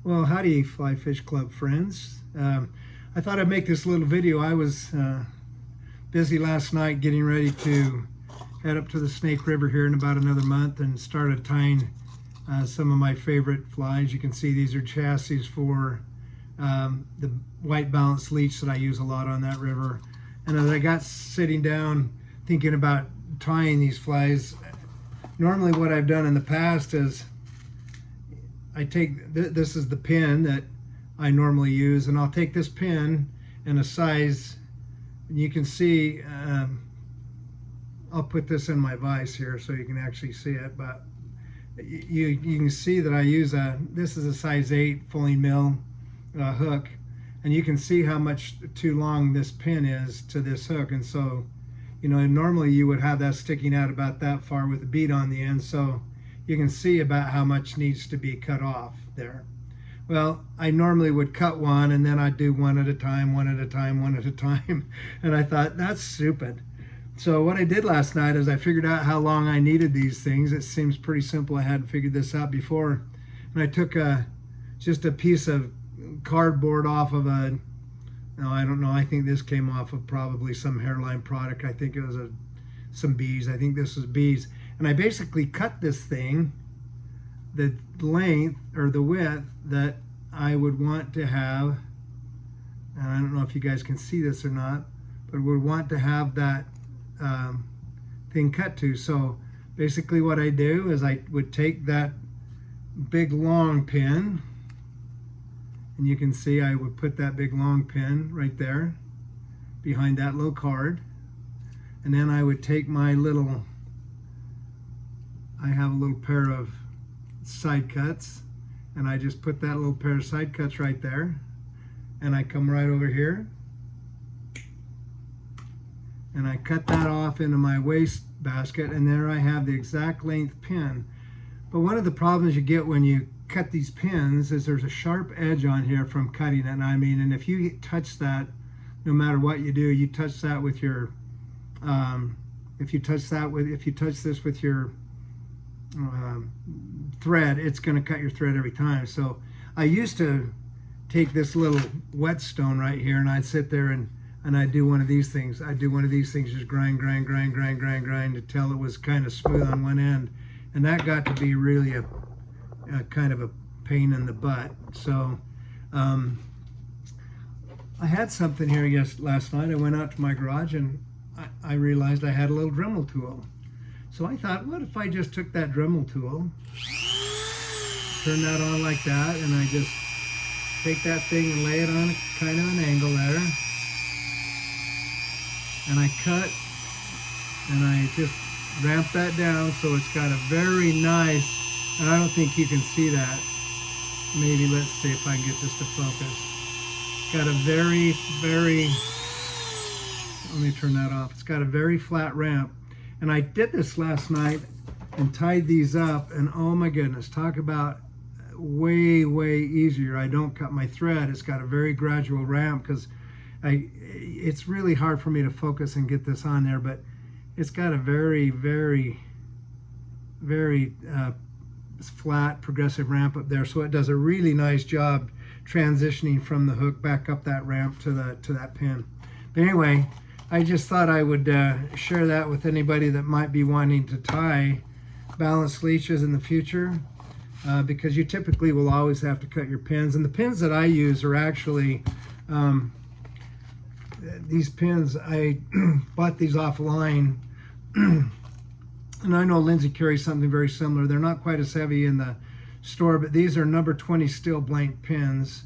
Well, howdy, Fly Fish Club friends. I thought I'd make this little video. I was busy last night getting ready to head up to the Snake River here in about another month and started tying some of my favorite flies. You can see these are chassis for the white balanced leech that I use a lot on that river. And as I got sitting down thinking about tying these flies, normally what I've done in the past is I take, this is the pin that I normally use, and I'll take this pin and a size, and you can see, I'll put this in my vise here so you can actually see it, but you can see that I use this is a size 8 fulling mill hook, and you can see how much too long this pin is to this hook. And so, you know, normally you would have that sticking out about that far with a bead on the end, so you can see about how much needs to be cut off there. Well, I normally would cut one and then I'd do one at a time, one at a time, one at a time. And I thought, that's stupid. So what I did last night is I figured out how long I needed these things. It seems pretty simple. I hadn't figured this out before. And I took just a piece of cardboard off of I don't know, I think this came off of probably some hairline product. I think it was some bees. I think this was bees. And I basically cut this thing the length or the width that I would want to have, and I don't know if you guys can see this or not, but would want to have that thing cut to. So basically what I do is I would take that big long pin, and you can see I would put that big long pin right there behind that little card, and then I would take my little, I have a little pair of side cuts, and I just put that little pair of side cuts right there, and I come right over here and I cut that off into my waste basket, and there I have the exact length pin. But one of the problems you get when you cut these pins is there's a sharp edge on here from cutting it, and I mean, and if you touch that, no matter what you do, you touch that with your if you touch this with your thread, it's going to cut your thread every time. So I used to take this little whetstone right here, and I'd sit there and I'd do one of these things. I'd do one of these things, just grind until it was kind of smooth on one end, and that got to be really a kind of a pain in the butt. So I had something here last night. I went out to my garage and I realized I had a little Dremel tool. So I thought, what if I just took that Dremel tool, turn that on like that, and I just take that thing and lay it on kind of an angle there, and I cut, and I just ramp that down so it's got a very nice, and I don't think you can see that. Maybe let's see if I can get this to focus. It's got a very, let me turn that off. It's got a very flat ramp. And I did this last night and tied these up, and oh my goodness, talk about way easier. I don't cut my thread. It's got a very gradual ramp because it's really hard for me to focus and get this on there, but it's got a very flat progressive ramp up there, so it does a really nice job transitioning from the hook back up that ramp to that pin. But anyway, I just thought I would share that with anybody that might be wanting to tie balanced leeches in the future, because you typically will always have to cut your pins. And the pins that I use are actually these pins. I bought these offline, and I know Lindsay carries something very similar. They're not quite as heavy in the store, but these are number 20 steel blank pins.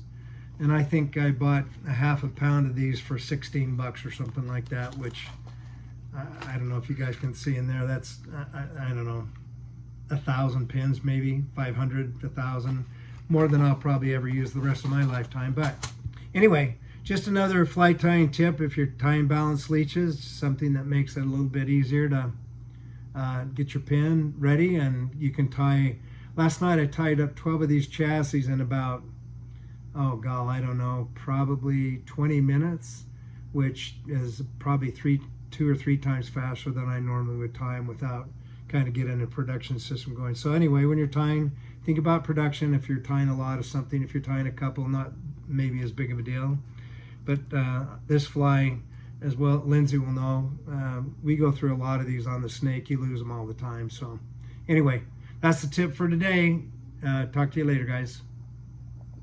And I think I bought a half a pound of these for 16 bucks or something like that, which I don't know if you guys can see in there. That's, I don't know, 1,000 pins, maybe 500, 1,000, more than I'll probably ever use the rest of my lifetime. But anyway, just another fly tying tip. If you're tying balanced leeches, something that makes it a little bit easier to get your pin ready. And you can tie, last night I tied up 12 of these chassis in about, oh god, I don't know, probably 20 minutes, which is probably 2 or 3 times faster than I normally would tie them without kind of getting a production system going. So anyway, when you're tying, think about production. If you're tying a lot of something, if you're tying a couple, not maybe as big of a deal. But this fly, as well, Lindsay will know, we go through a lot of these on the snake. You lose them all the time. So anyway, that's the tip for today. Talk to you later, guys.